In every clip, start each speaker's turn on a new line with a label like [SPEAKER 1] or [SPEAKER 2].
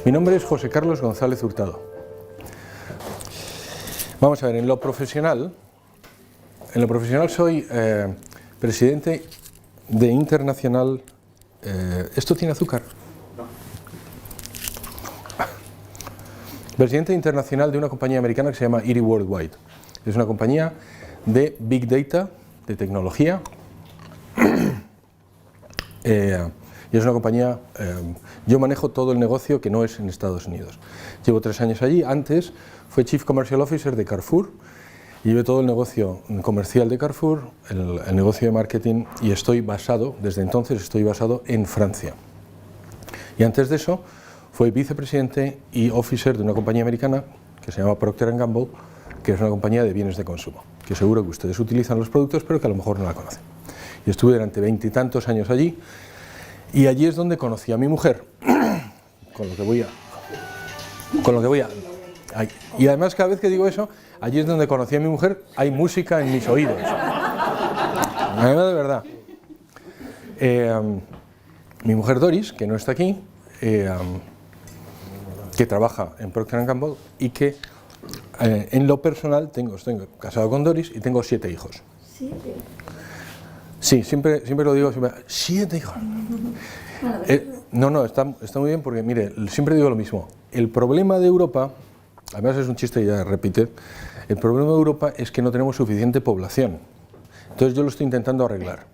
[SPEAKER 1] Mi nombre es José Carlos González Hurtado. Vamos a ver, en lo profesional soy presidente de Internacional. ¿Esto tiene azúcar? No. Presidente internacional de una compañía americana que se llama ERI Worldwide. Es una compañía de Big Data, de tecnología. Y es una compañía, yo manejo todo el negocio que no es en Estados Unidos. Llevo 3 años allí. Antes fue Chief Commercial Officer de Carrefour y llevé todo el negocio comercial de Carrefour, el negocio de marketing, y desde entonces estoy basado en Francia. Y antes de eso fue vicepresidente y officer de una compañía americana que se llama Procter & Gamble, que es una compañía de bienes de consumo, que seguro que ustedes utilizan los productos, pero que a lo mejor no la conocen. Y estuve durante 20 y tantos años allí. Y allí es donde conocí a mi mujer, con lo que voy a... Y además, cada vez que digo eso, allí es donde conocí a mi mujer, hay música en mis oídos. Además, de verdad. Mi mujer Doris, que no está aquí, que trabaja en Procter & Gamble y que en lo personal estoy casado con Doris y tengo 7 hijos. ¿7? Sí, siempre lo digo, 7 hijos. No, está muy bien porque, mire, siempre digo lo mismo. El problema de Europa, además es un chiste y ya repite, el problema de Europa es que no tenemos suficiente población. Entonces yo lo estoy intentando arreglar.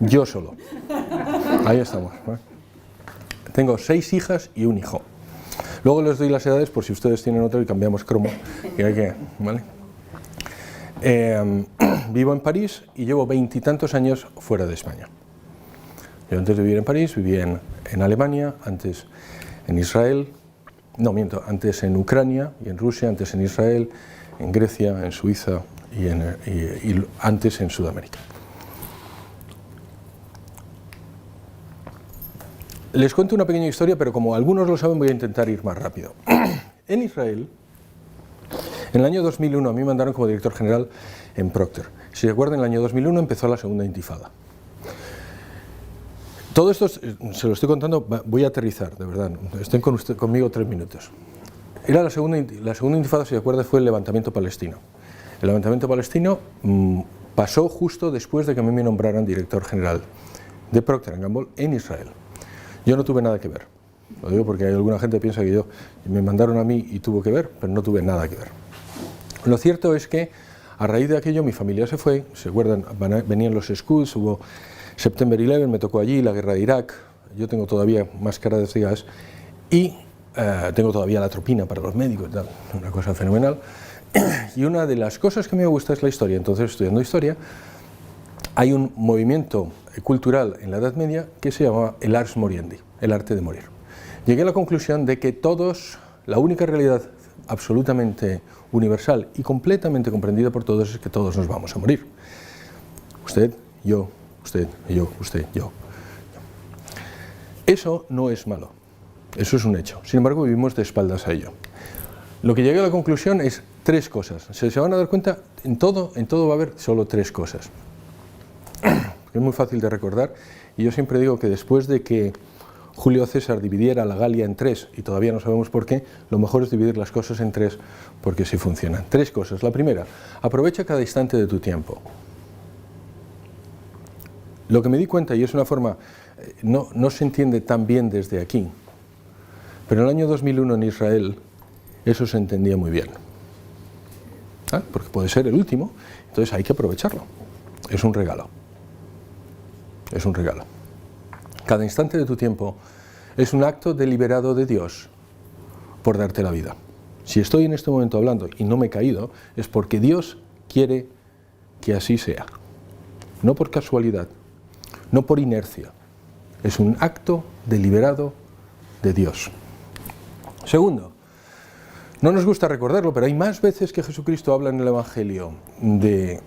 [SPEAKER 1] Yo solo. Ahí estamos. Tengo 6 hijas y 1 hijo. Luego les doy las edades por si ustedes tienen otro y cambiamos cromo. ¿Vale? Vivo en París y llevo 20 y tantos años fuera de España. Yo antes de vivir en París viví en Alemania, antes en Israel, antes en Ucrania y en Rusia, antes en Israel, en Grecia, en Suiza y antes en Sudamérica. Les cuento una pequeña historia, pero como algunos lo saben voy a intentar ir más rápido. En Israel, en el año 2001 a mí me mandaron como director general en Procter. Si se acuerdan, en el año 2001 empezó la segunda intifada. Todo esto se lo estoy contando, voy a aterrizar, de verdad, estén conmigo 3 minutos. La segunda intifada, si se acuerdan, fue el levantamiento palestino. El levantamiento palestino pasó justo después de que a mí me nombraran director general de Procter & Gamble en Israel. Yo no tuve nada que ver, lo digo porque hay alguna gente que piensa que me mandaron a mí y tuvo que ver, pero no tuve nada que ver. Lo cierto es que a raíz de aquello mi familia se fue, se acuerdan, venían los Scouts, hubo September 11, me tocó allí, la guerra de Irak, yo tengo todavía máscaras de gas y tengo todavía la tropina para los médicos, una cosa fenomenal. Y una de las cosas que me gusta es la historia, entonces estudiando historia, hay un movimiento cultural en la Edad Media que se llama el Ars Moriendi, el arte de morir. Llegué a la conclusión de que la única realidad absolutamente universal y completamente comprendida por todos es que todos nos vamos a morir. Usted, yo, usted, yo, usted, yo. Eso no es malo, eso es un hecho. Sin embargo, vivimos de espaldas a ello. Lo que llegué a la conclusión es 3 cosas. Se van a dar cuenta, en todo va a haber solo 3 cosas. Es muy fácil de recordar y yo siempre digo que después de que Julio César dividiera la Galia en 3, y todavía no sabemos por qué, lo mejor es dividir las cosas en 3 porque sí funcionan. 3 cosas. La primera, aprovecha cada instante de tu tiempo. Lo que me di cuenta, y es una forma, no se entiende tan bien desde aquí, pero en el año 2001 en Israel eso se entendía muy bien. Porque puede ser el último, entonces hay que aprovecharlo. Es un regalo. Es un regalo. Cada instante de tu tiempo es un acto deliberado de Dios por darte la vida. Si estoy en este momento hablando y no me he caído, es porque Dios quiere que así sea. No por casualidad, no por inercia. Es un acto deliberado de Dios. Segundo, no nos gusta recordarlo, pero hay más veces que Jesucristo habla en el Evangelio del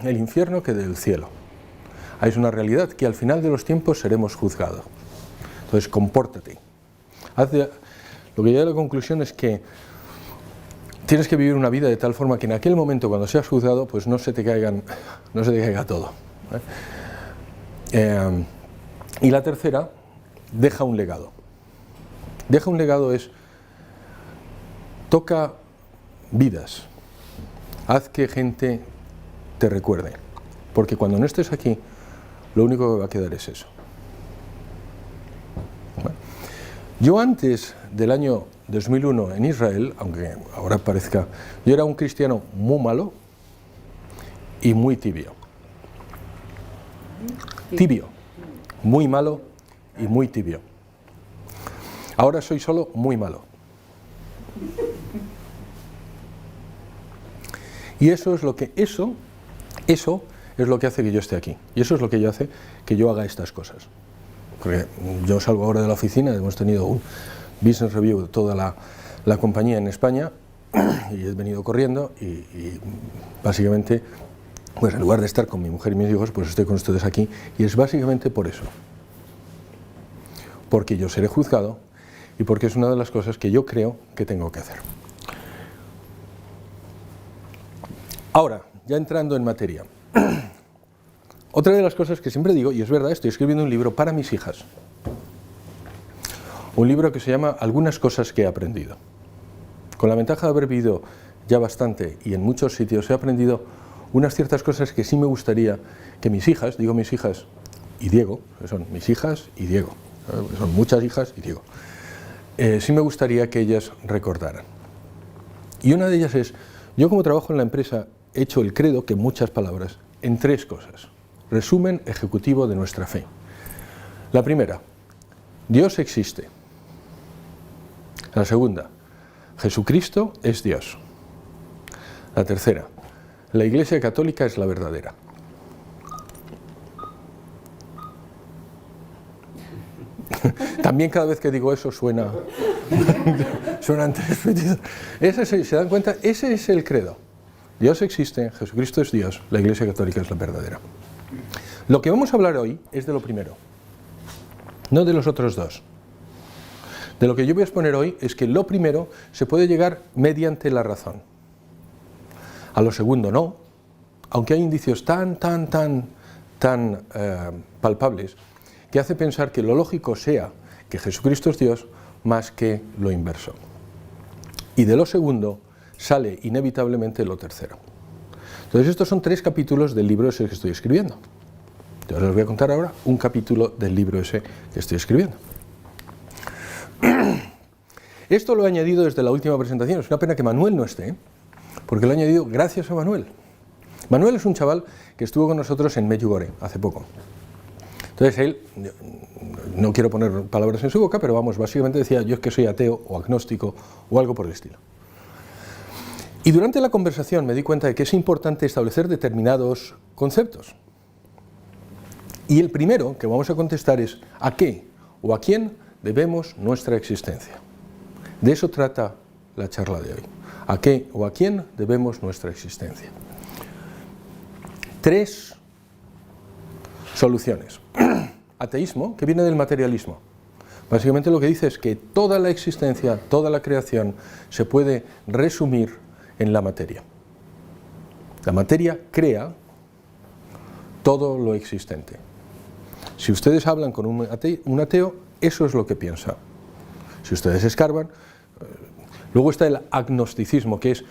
[SPEAKER 1] infierno que del cielo. Es una realidad que al final de los tiempos seremos juzgados. Entonces, compórtate. Lo que llegué a la conclusión es que tienes que vivir una vida de tal forma que en aquel momento, cuando seas juzgado, pues no se te caiga todo. Y la tercera, deja un legado. Deja un legado es, toca vidas, haz que gente te recuerde, porque cuando no estés aquí, lo único que va a quedar es eso. Bueno, yo antes del año 2001 en Israel, aunque ahora parezca, yo era un cristiano muy malo y muy tibio. Tibio, muy malo y muy tibio. Ahora soy solo muy malo. Y eso es lo que es lo que hace que yo esté aquí. Y eso es lo que hace que yo haga estas cosas. Porque yo salgo ahora de la oficina, hemos tenido un business review de toda la compañía en España y he venido corriendo y básicamente, pues en lugar de estar con mi mujer y mis hijos, pues estoy con ustedes aquí y es básicamente por eso. Porque yo seré juzgado y porque es una de las cosas que yo creo que tengo que hacer. Ahora, ya entrando en materia, otra de las cosas que siempre digo, y es verdad, estoy escribiendo un libro para mis hijas. Un libro que se llama Algunas cosas que he aprendido. Con la ventaja de haber vivido ya bastante y en muchos sitios he aprendido unas ciertas cosas que sí me gustaría que mis hijas, digo mis hijas y Diego, que son mis hijas y Diego, son muchas hijas y Diego, sí me gustaría que ellas recordaran. Y una de ellas es, yo como trabajo en la empresa he hecho el credo, que en muchas palabras, en 3 cosas. Resumen ejecutivo de nuestra fe. La primera, Dios existe. La segunda, Jesucristo es Dios. La tercera, la Iglesia Católica es la verdadera. También cada vez que digo eso suenan 3 petidos. ¿Se dan cuenta? Ese es el credo. Dios existe, Jesucristo es Dios, la Iglesia Católica es la verdadera. Lo que vamos a hablar hoy es de lo primero, no de los otros 2. De lo que yo voy a exponer hoy es que lo primero se puede llegar mediante la razón. A lo segundo no, aunque hay indicios tan palpables que hace pensar que lo lógico sea que Jesucristo es Dios más que lo inverso. Y de lo segundo sale inevitablemente lo tercero. Entonces estos son 3 capítulos del libro ese que estoy escribiendo. Yo les voy a contar ahora un capítulo del libro ese que estoy escribiendo. Esto lo he añadido desde la última presentación. Es una pena que Manuel no esté, porque lo he añadido gracias a Manuel. Manuel es un chaval que estuvo con nosotros en Medjugorje hace poco. Entonces él, no quiero poner palabras en su boca, pero vamos, básicamente decía, yo es que soy ateo o agnóstico o algo por el estilo. Y durante la conversación me di cuenta de que es importante establecer determinados conceptos. Y el primero que vamos a contestar es ¿a qué o a quién debemos nuestra existencia? De eso trata la charla de hoy. ¿A qué o a quién debemos nuestra existencia? 3 soluciones. Ateísmo, que viene del materialismo. Básicamente lo que dice es que toda la existencia, toda la creación se puede resumir en la materia. La materia crea todo lo existente. Si ustedes hablan con un ateo, eso es lo que piensa. Si ustedes escarban, luego está el agnosticismo, que es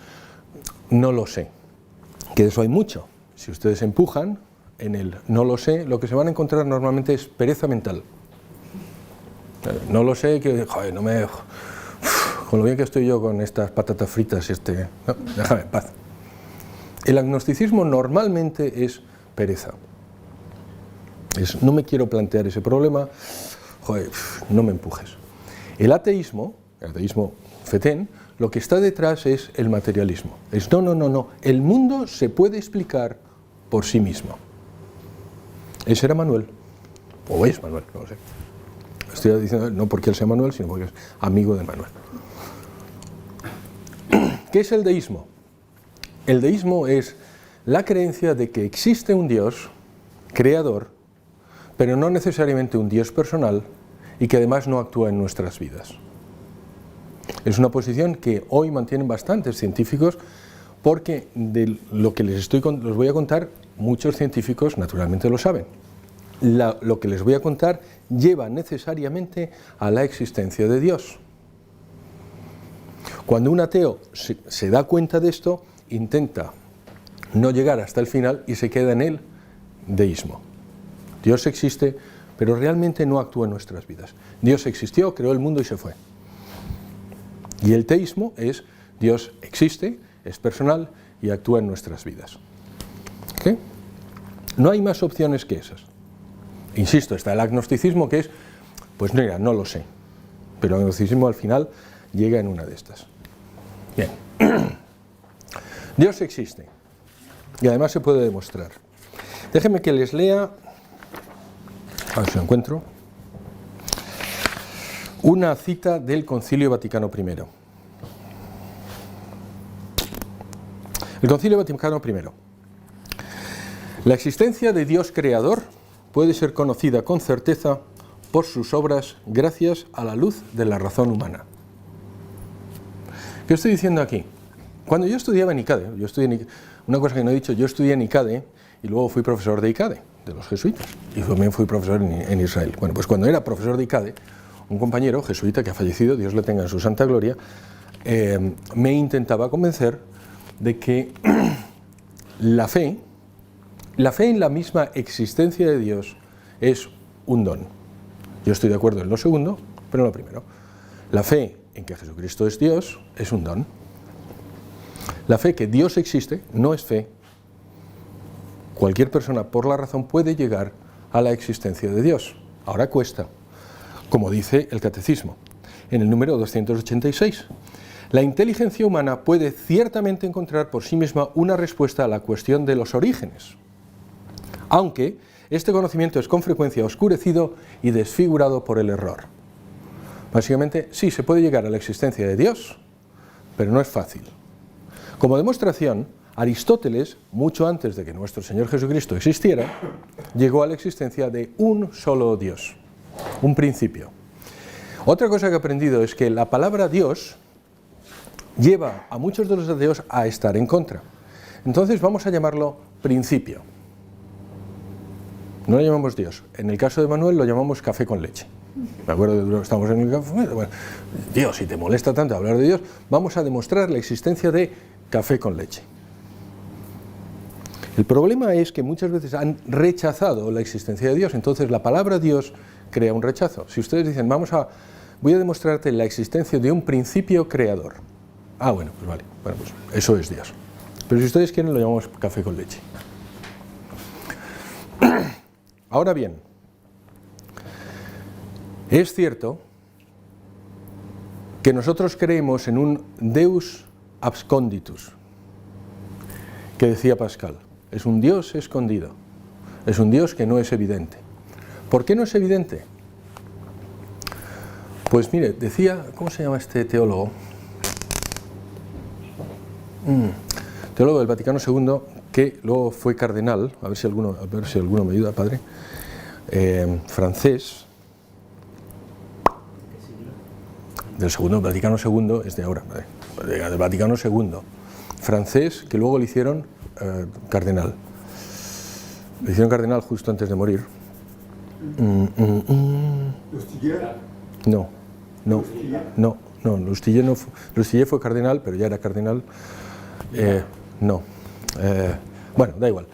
[SPEAKER 1] no lo sé, que de eso hay mucho. Si ustedes empujan en el no lo sé, lo que se van a encontrar normalmente es pereza mental. No lo sé, que joder, no me... con lo bien que estoy yo con estas patatas fritas, no, déjame en paz. El agnosticismo normalmente es pereza. No me quiero plantear ese problema, joder, no me empujes. El ateísmo fetén, lo que está detrás es el materialismo. Es no, el mundo se puede explicar por sí mismo. Ese era Manuel, o es Manuel, no lo sé. Estoy diciendo no porque él sea Manuel, sino porque es amigo de Manuel. ¿Qué es el deísmo? El deísmo es la creencia de que existe un Dios creador, pero no necesariamente un Dios personal y que además no actúa en nuestras vidas. Es una posición que hoy mantienen bastantes científicos porque de lo que les voy a contar, muchos científicos naturalmente lo saben. Lo que les voy a contar lleva necesariamente a la existencia de Dios. Cuando un ateo se da cuenta de esto, intenta no llegar hasta el final y se queda en el deísmo. Dios existe, pero realmente no actúa en nuestras vidas. Dios existió, creó el mundo y se fue. Y el teísmo es Dios existe, es personal y actúa en nuestras vidas. ¿Okay? No hay más opciones que esas. Insisto, está el agnosticismo, que es, pues mira, no lo sé, pero el agnosticismo al final llega en una de estas. Bien. Dios existe y además se puede demostrar. Déjenme que les lea, a ver si lo encuentro, una cita del Concilio Vaticano I. El Concilio Vaticano I. La existencia de Dios creador puede ser conocida con certeza por sus obras gracias a la luz de la razón humana. ¿Qué estoy diciendo aquí? Cuando yo estudiaba en ICADE, una cosa que no he dicho, yo estudié en ICADE y luego fui profesor de ICADE, de los jesuitas, y también fui profesor en Israel. Bueno, pues cuando era profesor de ICADE, un compañero jesuita que ha fallecido, Dios le tenga en su santa gloria, me intentaba convencer de que la fe en la misma existencia de Dios es un don. Yo estoy de acuerdo en lo segundo, pero en lo primero. La fe en que Jesucristo es Dios es un don. La fe que Dios existe no es fe. Cualquier persona, por la razón, puede llegar a la existencia de Dios. Ahora cuesta, como dice el Catecismo, en el número 286. La inteligencia humana puede ciertamente encontrar por sí misma una respuesta a la cuestión de los orígenes, aunque este conocimiento es con frecuencia oscurecido y desfigurado por el error. Básicamente, sí, se puede llegar a la existencia de Dios, pero no es fácil. Como demostración, Aristóteles, mucho antes de que nuestro Señor Jesucristo existiera, llegó a la existencia de un solo Dios, un principio. Otra cosa que he aprendido es que la palabra Dios lleva a muchos de los ateos a estar en contra. Entonces vamos a llamarlo principio. No lo llamamos Dios. En el caso de Manuel lo llamamos café con leche. Me acuerdo de que estamos en el café. Bueno, Dios, si te molesta tanto hablar de Dios, vamos a demostrar la existencia de café con leche. El problema es que muchas veces han rechazado la existencia de Dios, entonces la palabra Dios crea un rechazo. Si ustedes dicen, voy a demostrarte la existencia de un principio creador. Ah, bueno, pues vale, bueno, pues eso es Dios. Pero si ustedes quieren lo llamamos café con leche. Ahora bien, es cierto que nosotros creemos en un Deus absconditus, que decía Pascal. Es un Dios escondido, es un Dios que no es evidente. ¿Por qué no es evidente? Pues mire, decía, ¿cómo se llama este teólogo? Teólogo del Vaticano II, que luego fue cardenal, a ver si alguno me ayuda, padre, francés, del segundo, Vaticano II es de ahora, del Vaticano II, francés, que luego le hicieron cardenal. Le hicieron cardenal justo antes de morir. No, Lustiller fue cardenal, pero ya era cardenal. Bueno, da igual.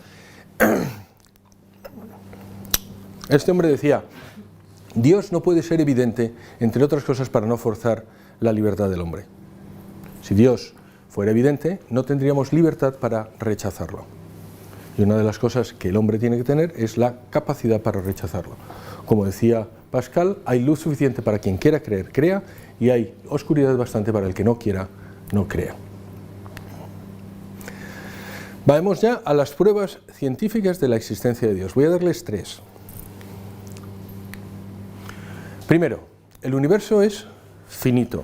[SPEAKER 1] Este hombre decía, Dios no puede ser evidente, entre otras cosas, para no forzar la libertad del hombre. Si Dios fuera evidente, no tendríamos libertad para rechazarlo. Y una de las cosas que el hombre tiene que tener es la capacidad para rechazarlo. Como decía Pascal, hay luz suficiente para quien quiera creer, crea, y hay oscuridad bastante para el que no quiera, no crea. Vamos ya a las pruebas científicas de la existencia de Dios. Voy a darles 3. Primero, el universo es finito.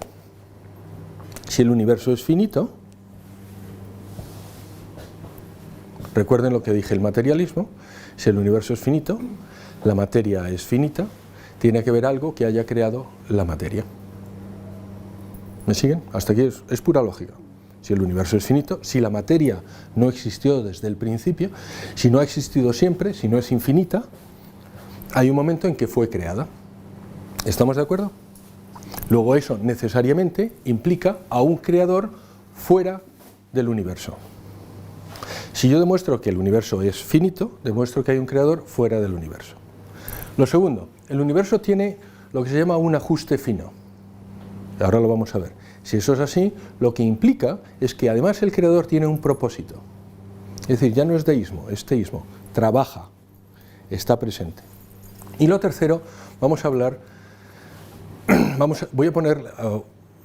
[SPEAKER 1] Si el universo es finito, recuerden lo que dije, el materialismo, si el universo es finito, la materia es finita, tiene que haber algo que haya creado la materia. ¿Me siguen? Hasta aquí es pura lógica. Si el universo es finito, si la materia no existió desde el principio, si no ha existido siempre, si no es infinita, hay un momento en que fue creada. ¿Estamos de acuerdo? Luego eso necesariamente implica a un creador fuera del universo. Si yo demuestro que el universo es finito, demuestro que hay un creador fuera del universo. Lo segundo, el universo tiene lo que se llama un ajuste fino. Ahora lo vamos a ver. Si eso es así, lo que implica es que además el creador tiene un propósito. Es decir, ya no es deísmo, es teísmo. Trabaja, está presente. Y lo tercero, vamos a hablar, voy a poner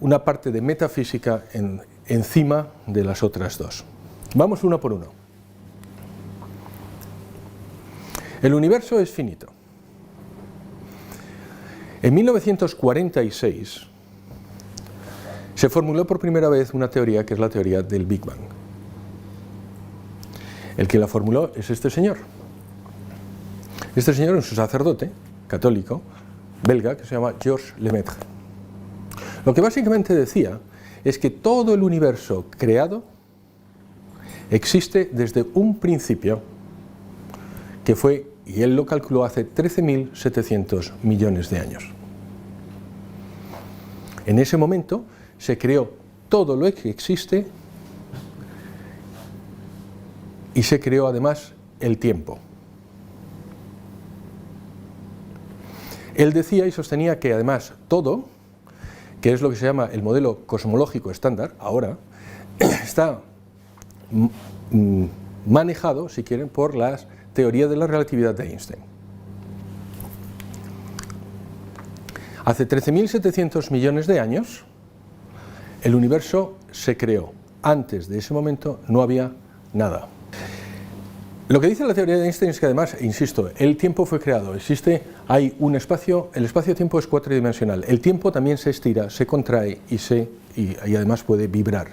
[SPEAKER 1] una parte de metafísica encima de las otras dos. Vamos uno por uno. El universo es finito. En 1946 se formuló por primera vez una teoría que es la teoría del Big Bang. El que la formuló es este señor. Este señor es un sacerdote católico belga que se llama Georges Lemaitre. Lo que básicamente decía es que todo el universo creado existe desde un principio que fue, y él lo calculó, hace 13.700 millones de años. En ese momento se creó todo lo que existe y se creó además el tiempo. Él decía y sostenía que además todo, que es lo que se llama el modelo cosmológico estándar, ahora, está manejado, si quieren, por la teoría de la relatividad de Einstein. Hace 13.700 millones de años, el universo se creó. Antes de ese momento no había nada. Lo que dice la teoría de Einstein es que además, insisto, el tiempo fue creado, hay un espacio, el espacio-tiempo es cuatridimensional, el tiempo también se estira, se contrae y además puede vibrar.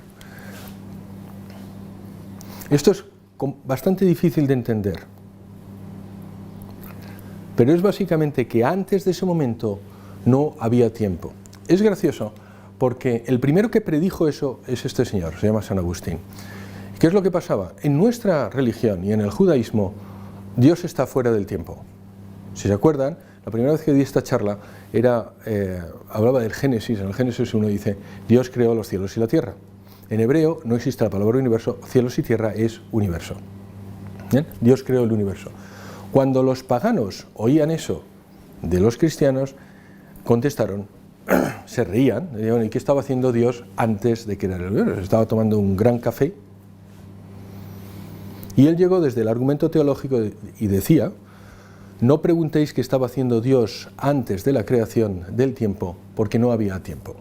[SPEAKER 1] Esto es bastante difícil de entender, pero es básicamente que antes de ese momento no había tiempo. Es gracioso porque el primero que predijo eso es este señor, se llama San Agustín. ¿Qué es lo que pasaba? En nuestra religión y en el judaísmo, Dios está fuera del tiempo. Si se acuerdan, la primera vez que di esta charla hablaba del Génesis. En el Génesis uno dice, Dios creó los cielos y la tierra. En hebreo no existe la palabra universo, cielos y tierra es universo. ¿Bien? Dios creó el universo. Cuando los paganos oían eso de los cristianos, contestaron, se reían, ¿y qué estaba haciendo Dios antes de crear el universo? Estaba tomando un gran café. Y él llegó desde el argumento teológico y decía, no preguntéis qué estaba haciendo Dios antes de la creación del tiempo, porque no había tiempo.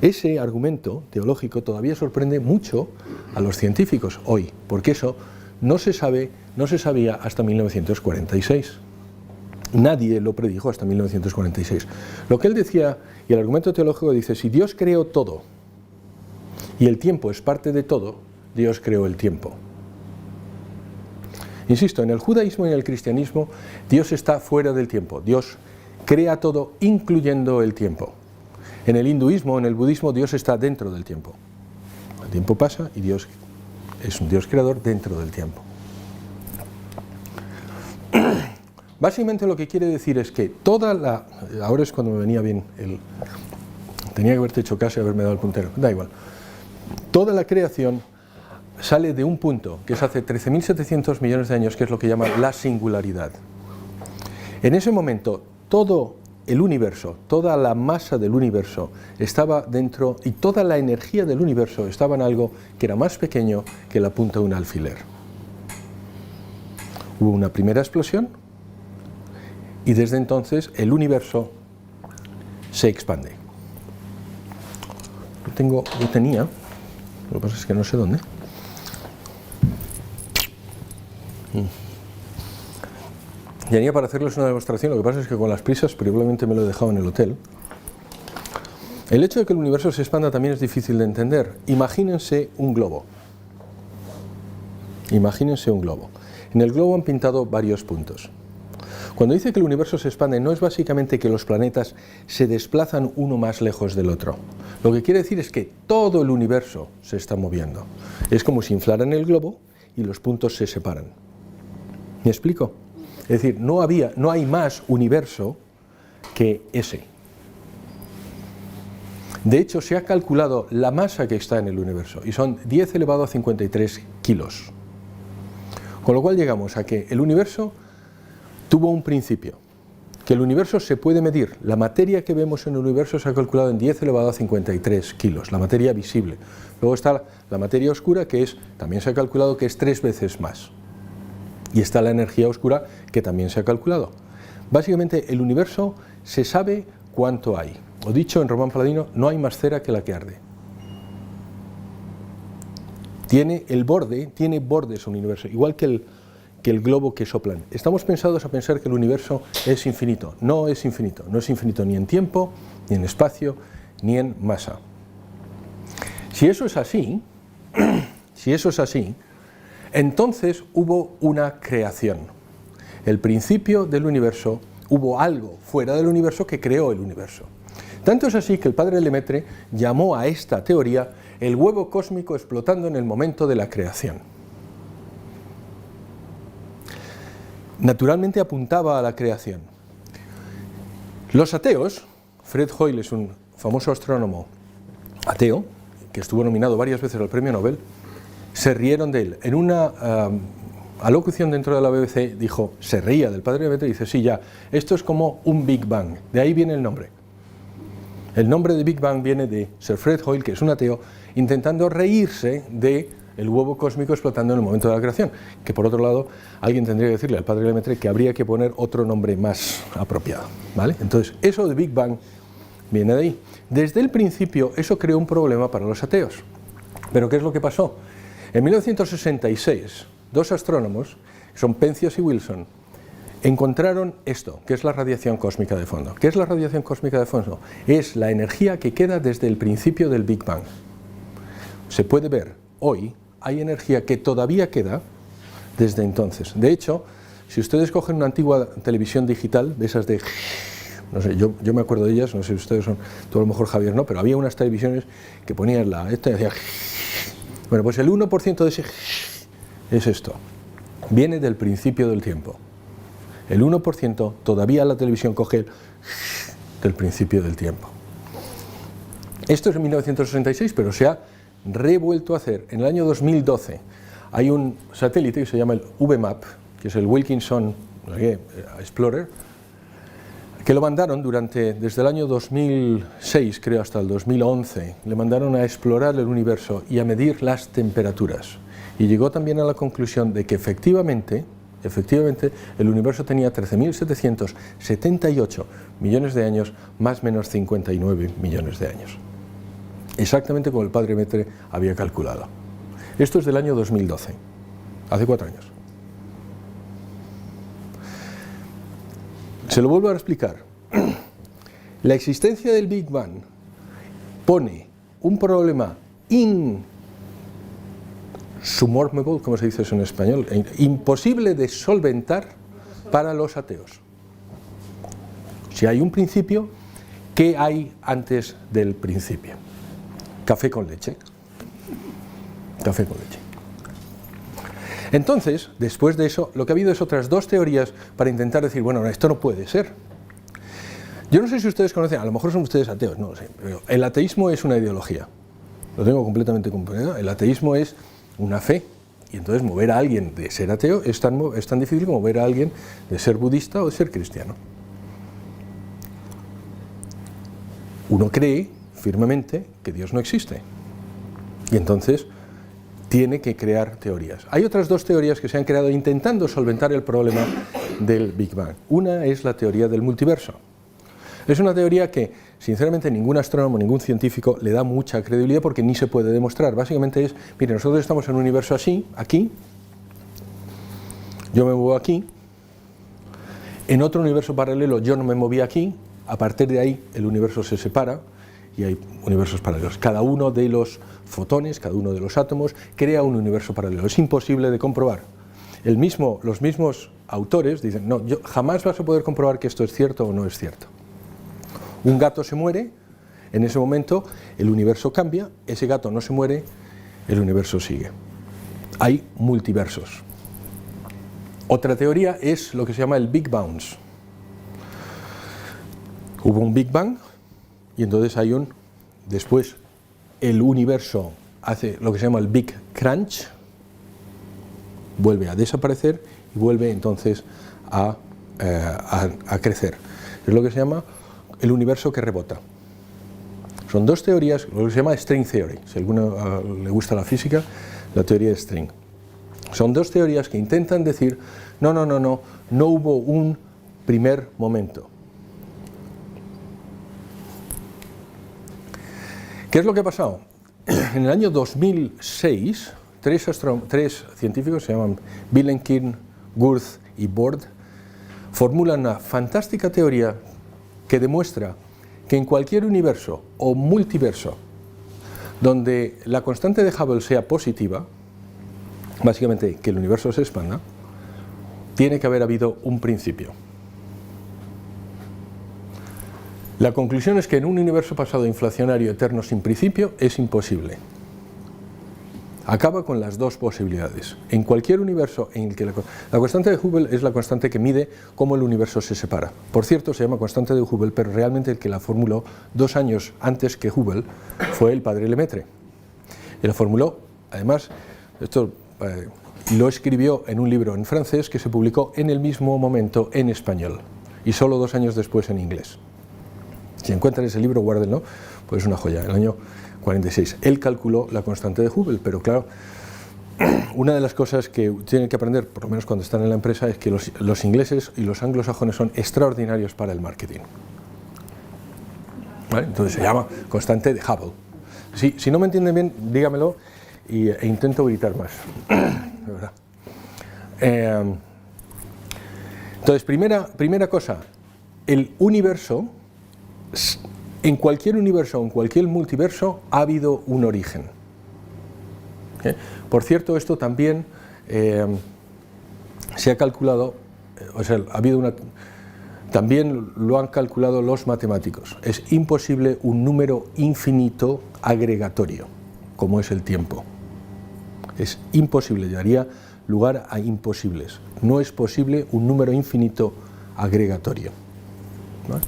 [SPEAKER 1] Ese argumento teológico todavía sorprende mucho a los científicos hoy, porque eso no se sabía hasta 1946. Nadie lo predijo hasta 1946. Lo que él decía, y el argumento teológico dice, si Dios creó todo, y el tiempo es parte de todo, Dios creó el tiempo. Insisto, en el judaísmo y en el cristianismo, Dios está fuera del tiempo. Dios crea todo, incluyendo el tiempo. En el hinduismo, en el budismo, Dios está dentro del tiempo. El tiempo pasa y Dios es un Dios creador dentro del tiempo. Básicamente lo que quiere decir es que ahora es cuando me venía bien tenía que haberte hecho caso y haberme dado el puntero, da igual. Toda la creación sale de un punto, que es hace 13.700 millones de años, que es lo que llaman la singularidad. En ese momento, todo el universo, toda la masa del universo estaba dentro, y toda la energía del universo estaba en algo que era más pequeño que la punta de un alfiler. Hubo una primera explosión, y desde entonces el universo se expande. Yo tenía, lo que pasa es que no sé dónde. Tenía para hacerles una demostración, lo que pasa es que con las prisas probablemente me lo he dejado en el hotel. El hecho de que el universo se expanda también es difícil de entender. Imagínense un globo. Imagínense un globo. En el globo han pintado varios puntos. Cuando dice que el universo se expande, no es básicamente que los planetas se desplazan uno más lejos del otro. Lo que quiere decir es que todo el universo se está moviendo. Es como si inflaran el globo y los puntos se separan. ¿Me explico? Es decir, no hay más universo que ese. De hecho, se ha calculado la masa que está en el universo y son 10 elevado a 53 kilos. Con lo cual llegamos a que el universo tuvo un principio, que el universo se puede medir. La materia que vemos en el universo se ha calculado en 10 elevado a 53 kilos, la materia visible. Luego está la materia oscura, que también se ha calculado que es 3 veces más. Y está la energía oscura, que también se ha calculado. Básicamente, el universo se sabe cuánto hay. O dicho en Román Paladino, no hay más cera que la que arde. Tiene bordes un universo, igual que el globo que soplan. Estamos pensados a pensar que el universo es infinito. No es infinito. No es infinito ni en tiempo, ni en espacio, ni en masa. Si eso es así, entonces hubo una creación. El principio del universo, hubo algo fuera del universo que creó el universo. Tanto es así que el padre Lemaitre llamó a esta teoría el huevo cósmico explotando en el momento de la creación. Naturalmente apuntaba a la creación. Los ateos, Fred Hoyle es un famoso astrónomo ateo, que estuvo nominado varias veces al premio Nobel, se rieron de él. En una alocución dentro de la BBC dijo, se reía del padre Lemaitre y dice, sí, ya, esto es como un Big Bang, de ahí viene el nombre. El nombre de Big Bang viene de Sir Fred Hoyle, que es un ateo, intentando reírse del huevo cósmico explotando en el momento de la creación, que por otro lado alguien tendría que decirle al padre Lemaitre que habría que poner otro nombre más apropiado, ¿vale? Entonces, eso de Big Bang viene de ahí. Desde el principio eso creó un problema para los ateos. ¿Pero qué es lo que pasó? En 1966, dos astrónomos, son Penzias y Wilson, encontraron esto, que es la radiación cósmica de fondo. ¿Qué es la radiación cósmica de fondo? Es la energía que queda desde el principio del Big Bang. Se puede ver, hoy hay energía que todavía queda desde entonces. De hecho, si ustedes cogen una antigua televisión digital, de esas de... no sé, yo me acuerdo de ellas, no sé si ustedes son, tú a lo mejor Javier no, pero había unas televisiones que ponían esta y decía... Bueno, pues el 1% de ese es esto. Viene del principio del tiempo. El 1% todavía la televisión coge el del principio del tiempo. Esto es en 1966, pero se ha revuelto a hacer. En el año 2012 hay un satélite que se llama el VMAP, que es el Wilkinson Explorer, que lo mandaron desde el año 2006, creo, hasta el 2011, le mandaron a explorar el universo y a medir las temperaturas. Y llegó también a la conclusión de que efectivamente el universo tenía 13.778 millones de años, más o menos 59 millones de años. Exactamente como el padre Lemaitre había calculado. Esto es del año 2012, hace 4 años. Se lo vuelvo a explicar. La existencia del Big Bang pone un problema insubordinable, ¿cómo se dice eso en español? Imposible de solventar para los ateos. Si hay un principio, ¿qué hay antes del principio? Café con leche. Café con leche. Entonces, después de eso, lo que ha habido es otras dos teorías para intentar decir, bueno, esto no puede ser. Yo no sé si ustedes conocen, a lo mejor son ustedes ateos, no lo sé, pero el ateísmo es una ideología. Lo tengo completamente comprendido. El ateísmo es una fe, y entonces mover a alguien de ser ateo es tan difícil como mover a alguien de ser budista o de ser cristiano. Uno cree firmemente que Dios no existe, y entonces tiene que crear teorías. Hay otras dos teorías que se han creado intentando solventar el problema del Big Bang. Una es la teoría del multiverso. Es una teoría que, sinceramente, ningún astrónomo, ningún científico le da mucha credibilidad porque ni se puede demostrar. Básicamente es, mire, nosotros estamos en un universo así, aquí, yo me muevo aquí, en otro universo paralelo yo no me moví aquí, a partir de ahí el universo se separa y hay universos paralelos. Cada uno de los fotones, cada uno de los átomos crea un universo paralelo. Es imposible de comprobar. Los mismos autores dicen, no, jamás vas a poder comprobar que esto es cierto o no es cierto. Un gato se muere, en ese momento el universo cambia, ese gato no se muere, el universo sigue. Hay multiversos. Otra teoría es lo que se llama el Big Bounce. Hubo un Big Bang y entonces después el universo hace lo que se llama el Big Crunch, vuelve a desaparecer y vuelve entonces a crecer. Es lo que se llama el universo que rebota. Son dos teorías, lo que se llama string theory. Si a alguno le gusta la física, la teoría de string. Son dos teorías que intentan decir, no hubo un primer momento. ¿Qué es lo que ha pasado? En el año 2006, tres científicos, se llaman Vilenkin, Gurth y Bord, formulan una fantástica teoría que demuestra que en cualquier universo o multiverso donde la constante de Hubble sea positiva, básicamente que el universo se expanda, tiene que haber habido un principio. La conclusión es que en un universo pasado inflacionario eterno sin principio es imposible. Acaba con las dos posibilidades. En cualquier universo en el que la constante de Hubble es la constante que mide cómo el universo se separa. Por cierto, se llama constante de Hubble, pero realmente el que la formuló 2 años antes que Hubble fue el padre Lemaitre. Y la formuló, además, esto lo escribió en un libro en francés que se publicó en el mismo momento en español y solo 2 años después en inglés. Si encuentran ese libro, guárdenlo, pues es una joya, el año 46. Él calculó la constante de Hubble, pero claro, una de las cosas que tienen que aprender, por lo menos cuando están en la empresa, es que los ingleses y los anglosajones son extraordinarios para el marketing. ¿Vale? Entonces se llama constante de Hubble. Si no me entienden bien, dígamelo e intento gritar más. De verdad. Entonces, primera cosa, el universo, en cualquier universo o en cualquier multiverso ha habido un origen. Por cierto, esto también se ha calculado, también lo han calculado los matemáticos. Es imposible un número infinito agregatorio, como es el tiempo. Es imposible, daría lugar a imposibles. No es posible un número infinito agregatorio. ¿Vale?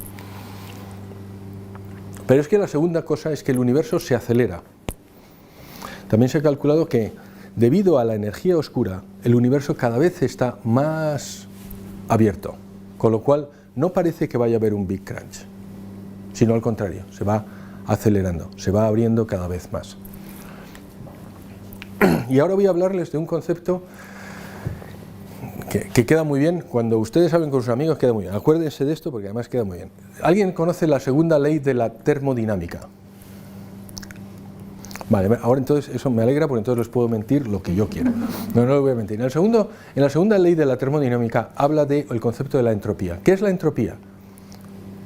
[SPEAKER 1] Pero es que la segunda cosa es que el universo se acelera. También se ha calculado que debido a la energía oscura, el universo cada vez está más abierto, con lo cual no parece que vaya a haber un Big Crunch, sino al contrario, se va acelerando, se va abriendo cada vez más. Y ahora voy a hablarles de un concepto que queda muy bien, cuando ustedes hablen con sus amigos queda muy bien. Acuérdense de esto porque además queda muy bien. ¿Alguien conoce la segunda ley de la termodinámica? Vale, ahora entonces eso me alegra porque entonces les puedo mentir lo que yo quiera. No les voy a mentir. En la segunda ley de la termodinámica habla del concepto de la entropía. ¿Qué es la entropía?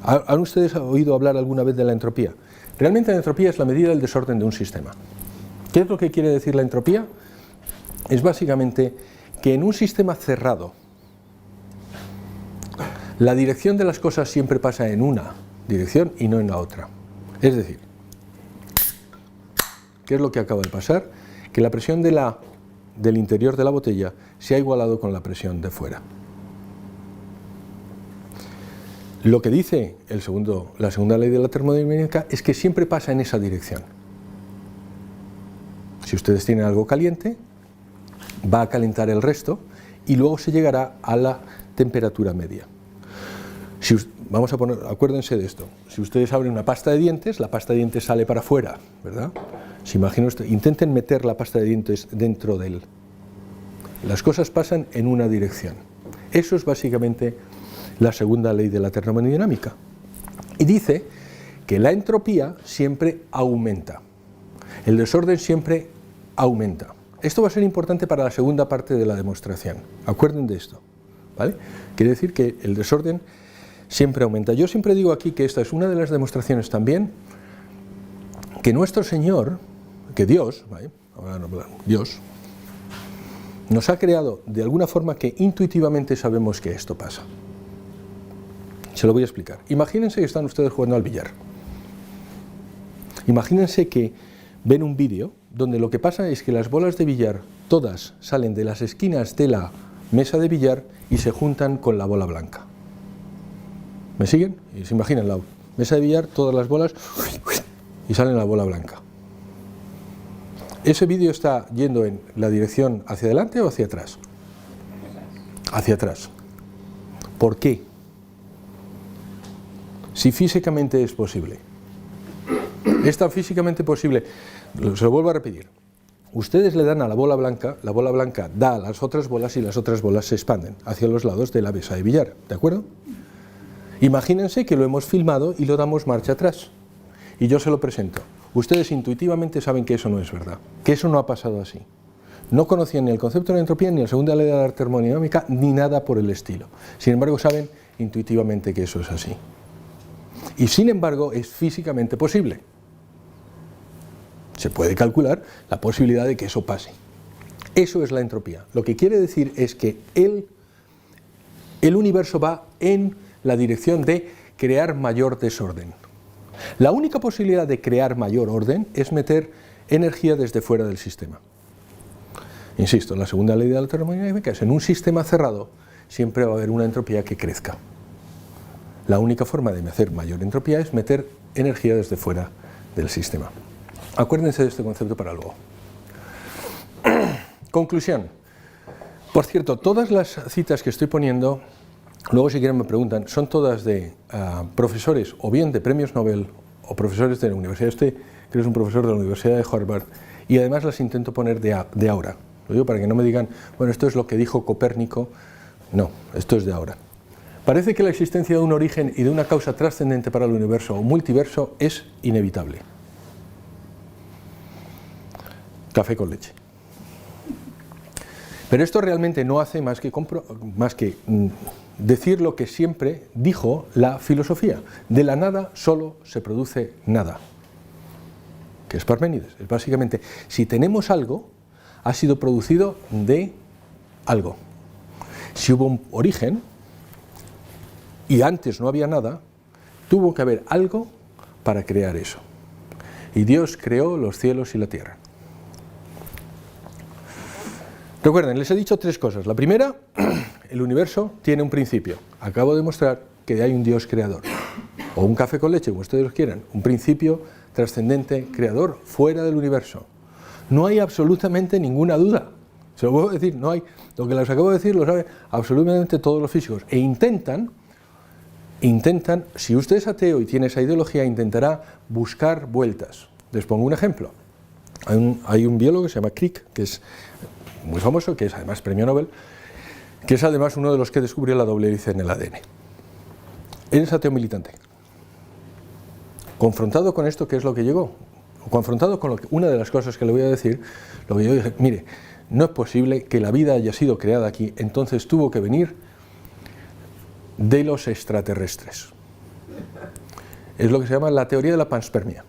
[SPEAKER 1] ¿Han ustedes oído hablar alguna vez de la entropía? Realmente la entropía es la medida del desorden de un sistema. ¿Qué es lo que quiere decir la entropía? Es básicamente que en un sistema cerrado la dirección de las cosas siempre pasa en una dirección y no en la otra. Es decir, ¿qué es lo que acaba de pasar? Que la presión del interior de la botella se ha igualado con la presión de fuera. Lo que dice la segunda ley de la termodinámica es que siempre pasa en esa dirección. Si ustedes tienen algo caliente, va a calentar el resto y luego se llegará a la temperatura media. Acuérdense de esto, si ustedes abren una pasta de dientes, la pasta de dientes sale para afuera, ¿verdad? Si imaginen ustedes, intenten meter la pasta de dientes dentro de él. Las cosas pasan en una dirección. Eso es básicamente la segunda ley de la termodinámica. Y dice que la entropía siempre aumenta. El desorden siempre aumenta. Esto va a ser importante para la segunda parte de la demostración. Acuerden de esto, ¿vale? Quiere decir que el desorden siempre aumenta. Yo siempre digo aquí que esta es una de las demostraciones también que nuestro Señor, que Dios, ¿vale? Dios, nos ha creado de alguna forma que intuitivamente sabemos que esto pasa. Se lo voy a explicar. Imagínense que están ustedes jugando al billar. Imagínense que ven un vídeo donde lo que pasa es que las bolas de billar todas salen de las esquinas de la mesa de billar y se juntan con la bola blanca. ¿Me siguen? Y se imaginan mesa de billar, todas las bolas y sale la bola blanca. ¿Ese vídeo está yendo en la dirección hacia adelante o hacia atrás? Hacia atrás. ¿Por qué? Si físicamente es posible. Es tan físicamente posible, se lo vuelvo a repetir. Ustedes le dan a la bola blanca da a las otras bolas y las otras bolas se expanden hacia los lados de la mesa de billar, ¿de acuerdo? Imagínense que lo hemos filmado y lo damos marcha atrás. Y yo se lo presento. Ustedes intuitivamente saben que eso no es verdad, que eso no ha pasado así. No conocían ni el concepto de la entropía, ni la segunda ley de la termodinámica, ni nada por el estilo. Sin embargo, saben intuitivamente que eso es así. Y sin embargo, es físicamente posible. Se puede calcular la posibilidad de que eso pase. Eso es la entropía. Lo que quiere decir es que el universo va en la dirección de crear mayor desorden. La única posibilidad de crear mayor orden es meter energía desde fuera del sistema. Insisto, la segunda ley de la termodinámica es: en un sistema cerrado siempre va a haber una entropía que crezca. La única forma de hacer mayor entropía es meter energía desde fuera del sistema. Acuérdense de este concepto para luego. Conclusión. Por cierto, todas las citas que estoy poniendo, luego si quieren me preguntan, son todas de profesores o bien de premios Nobel o profesores de la universidad. Este creo que es un profesor de la Universidad de Harvard, y además las intento poner de ahora. Lo digo para que no me digan, bueno, esto es lo que dijo Copérnico. No, esto es de ahora. Parece que la existencia de un origen y de una causa trascendente para el universo o multiverso es inevitable. Café con leche. Pero esto realmente no hace más que decir lo que siempre dijo la filosofía: de la nada solo se produce nada. Que es Parménides. Es básicamente, si tenemos algo, ha sido producido de algo. Si hubo un origen y antes no había nada, tuvo que haber algo para crear eso. Y Dios creó los cielos y la tierra. Recuerden, les he dicho tres cosas. La primera, el universo tiene un principio. Acabo de mostrar que hay un Dios creador. O un café con leche, como ustedes lo quieran. Un principio trascendente, creador, fuera del universo. No hay absolutamente ninguna duda. Se lo puedo decir, no hay. Lo que les acabo de decir lo saben absolutamente todos los físicos. E intentan, si usted es ateo y tiene esa ideología, intentará buscar vueltas. Les pongo un ejemplo. Hay un biólogo que se llama Crick, que es muy famoso, que es además premio Nobel, que es además uno de los que descubrió la doble hélice en el ADN. Él es ateo militante. Confrontado con esto, ¿qué es lo que llegó? Confrontado con una de las cosas que le voy a decir, lo que yo dije: mire, no es posible que la vida haya sido creada aquí, entonces tuvo que venir de los extraterrestres. Es lo que se llama la teoría de la panspermia.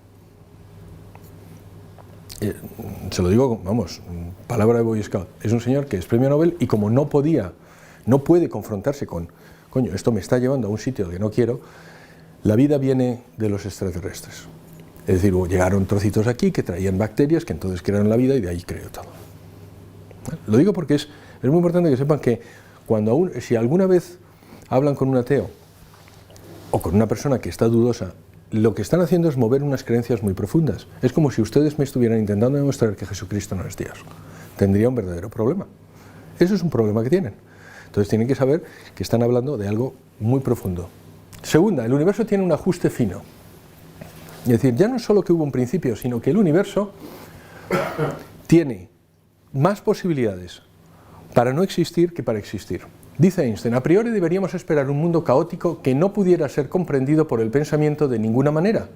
[SPEAKER 1] Se lo digo, vamos, palabra de Boy Scout. Es un señor que es premio Nobel y como no puede confrontarse con, coño, esto me está llevando a un sitio que no quiero, la vida viene de los extraterrestres. Es decir, llegaron trocitos aquí que traían bacterias que entonces crearon la vida y de ahí creó todo. Lo digo porque es muy importante que sepan que si alguna vez hablan con un ateo o con una persona que está dudosa, lo que están haciendo es mover unas creencias muy profundas. Es como si ustedes me estuvieran intentando demostrar que Jesucristo no es Dios. Tendría un verdadero problema. Eso es un problema que tienen. Entonces tienen que saber que están hablando de algo muy profundo. Segunda, el universo tiene un ajuste fino. Es decir, ya no es solo que hubo un principio, sino que el universo tiene más posibilidades para no existir que para existir. Dice Einstein: a priori deberíamos esperar un mundo caótico que no pudiera ser comprendido por el pensamiento de ninguna manera.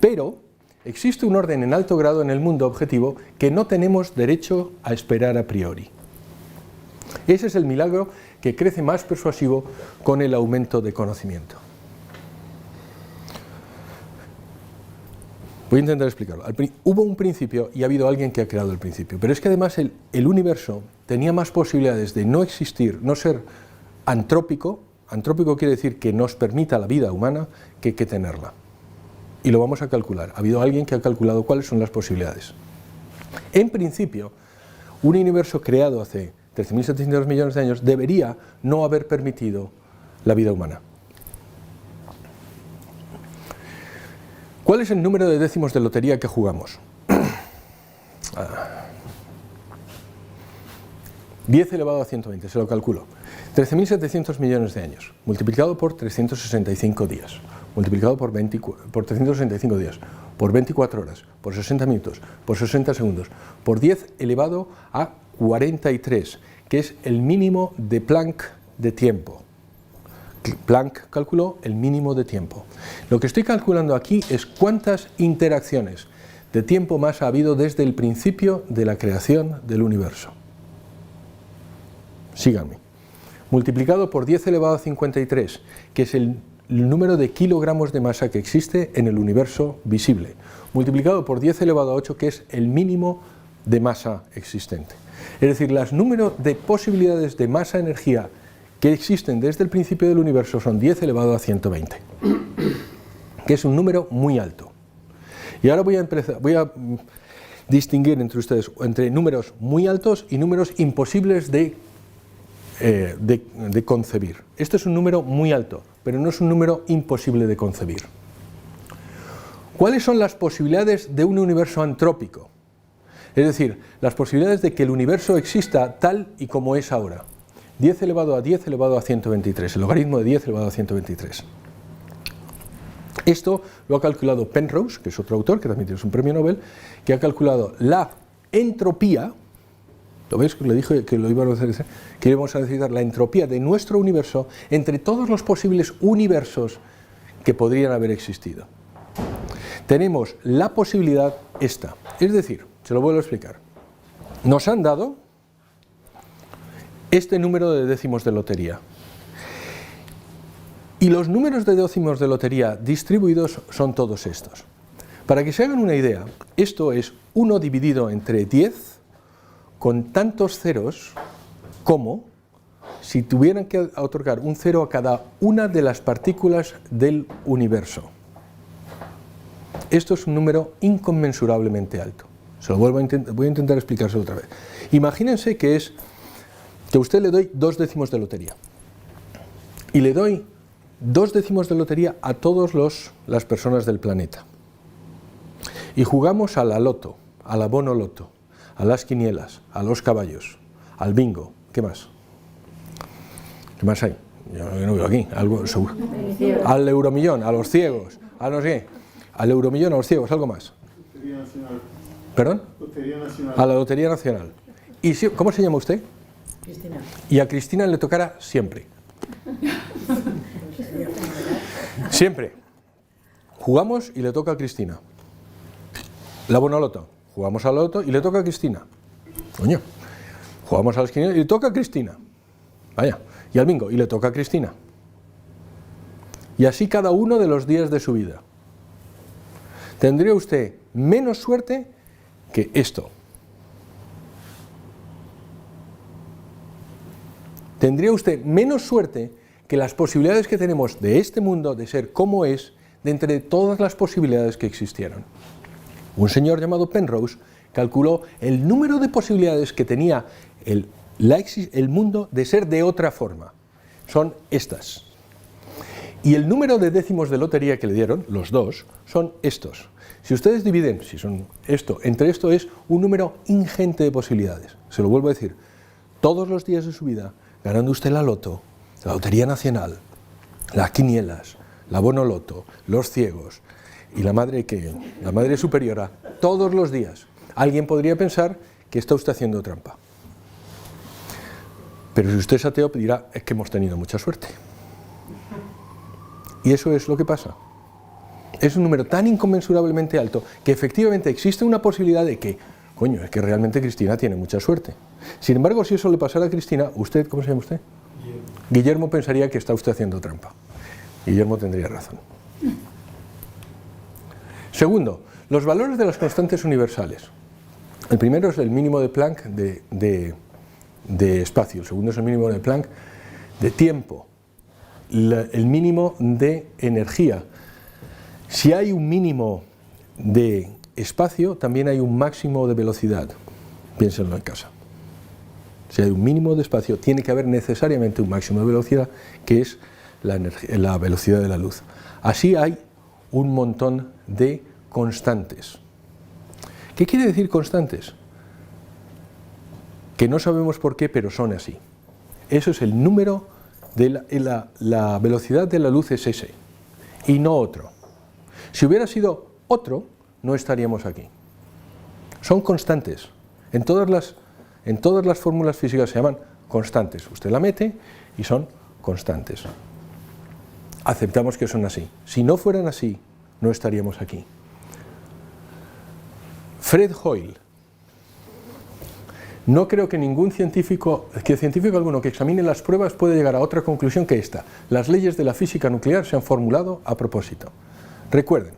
[SPEAKER 1] Pero existe un orden en alto grado en el mundo objetivo que no tenemos derecho a esperar a priori. Ese es el milagro que crece más persuasivo con el aumento de conocimiento. Voy a intentar explicarlo. Hubo un principio y ha habido alguien que ha creado el principio, pero es que además el universo tenía más posibilidades de no existir, no ser antrópico. Antrópico quiere decir que nos permita la vida humana que tenerla. Y lo vamos a calcular. Ha habido alguien que ha calculado cuáles son las posibilidades. En principio, un universo creado hace 13.700 millones de años debería no haber permitido la vida humana. ¿Cuál es el número de décimos de lotería que jugamos? 10 elevado a 120, se lo calculo. 13.700 millones de años, multiplicado por 365 días, multiplicado por 365 días, por 24 horas, por 60 minutos, por 60 segundos, por 10 elevado a 43, que es el mínimo de Planck de tiempo. Planck calculó el mínimo de tiempo. Lo que estoy calculando aquí es cuántas interacciones de tiempo más ha habido desde el principio de la creación del universo. Síganme. Multiplicado por 10 elevado a 53, que es el número de kilogramos de masa que existe en el universo visible, multiplicado por 10 elevado a 8, que es el mínimo de masa existente. Es decir, los números de posibilidades de masa-energía que existen desde el principio del universo son 10 elevado a 120, que es un número muy alto. Y ahora voy a distinguir entre ustedes entre números muy altos y números imposibles de concebir. Este es un número muy alto, pero no es un número imposible de concebir. ¿Cuáles son las posibilidades de un universo antrópico? Es decir, las posibilidades de que el universo exista tal y como es ahora. 10 elevado a 10 elevado a 123, el logaritmo de 10 elevado a 123. Esto lo ha calculado Penrose, que es otro autor, que también tiene un premio Nobel, que ha calculado la entropía. ¿Lo veis? Le dije que lo íbamos a hacer, que íbamos a necesitar la entropía de nuestro universo entre todos los posibles universos que podrían haber existido. Tenemos la posibilidad esta, es decir, se lo vuelvo a explicar. Nos han dado este número de décimos de lotería. Y los números de décimos de lotería distribuidos son todos estos. Para que se hagan una idea, esto es 1 dividido entre 10 con tantos ceros como si tuvieran que otorgar un cero a cada una de las partículas del universo. Esto es un número inconmensurablemente alto. Se lo voy a intentar explicárselo otra vez. Imagínense que a usted le doy 2 décimos de lotería. Y le doy 2 décimos de lotería a todas las personas del planeta. Y jugamos a la loto, a la bonoloto, a las quinielas, a los caballos, al bingo. ¿Qué más? ¿Qué más hay? Yo no veo aquí, algo seguro. Al euromillón, a los ciegos, a no sé qué. Al euromillón, a los ciegos, algo más.
[SPEAKER 2] Lotería Nacional.
[SPEAKER 1] ¿Perdón?
[SPEAKER 2] Lotería Nacional.
[SPEAKER 1] A la Lotería Nacional. ¿Y cómo se llama usted?
[SPEAKER 3] Cristina.
[SPEAKER 1] Y a Cristina le tocará siempre. Siempre. Jugamos y le toca a Cristina. La bonoloto. Jugamos a la loto y le toca a Cristina. Coño. Jugamos a las quinielas y le toca a Cristina. Vaya. Y al bingo y le toca a Cristina. Y así cada uno de los días de su vida. Tendría usted menos suerte que esto. Tendría usted menos suerte que las posibilidades que tenemos de este mundo de ser como es, de entre todas las posibilidades que existieron. Un señor llamado Penrose calculó el número de posibilidades que tenía el mundo de ser de otra forma. Son estas. Y el número de décimos de lotería que le dieron, los dos, son estos. Si ustedes dividen, si son esto, entre esto es un número ingente de posibilidades. Se lo vuelvo a decir, todos los días de su vida, ganando usted la loto, la Lotería Nacional, las quinielas, la bonoloto, los ciegos y la madre superiora, todos los días. Alguien podría pensar que está usted haciendo trampa. Pero si usted es ateo, dirá, es que hemos tenido mucha suerte. Y eso es lo que pasa. Es un número tan inconmensurablemente alto que efectivamente existe una posibilidad de que, coño, es que realmente Cristina tiene mucha suerte. Sin embargo, si eso le pasara a Cristina, usted, ¿cómo se llama usted? Guillermo pensaría que está usted haciendo trampa. Guillermo tendría razón. Segundo, los valores de las constantes universales. El primero es el mínimo de Planck de espacio, el segundo es el mínimo de Planck de tiempo, el mínimo de energía. Si hay un mínimo de espacio, también hay un máximo de velocidad. Piénsenlo en casa. Si hay un mínimo de espacio, tiene que haber necesariamente un máximo de velocidad, que es la velocidad de la luz. Así hay un montón de constantes. ¿Qué quiere decir constantes? Que no sabemos por qué, pero son así. Eso es el número de la velocidad de la luz es ese, y no otro. Si hubiera sido otro, no estaríamos aquí. Son constantes. En todas las fórmulas físicas se llaman constantes. Usted la mete y son constantes. Aceptamos que son así. Si no fueran así, no estaríamos aquí. Fred Hoyle. No creo que científico alguno que examine las pruebas pueda llegar a otra conclusión que esta. Las leyes de la física nuclear se han formulado a propósito. Recuerden,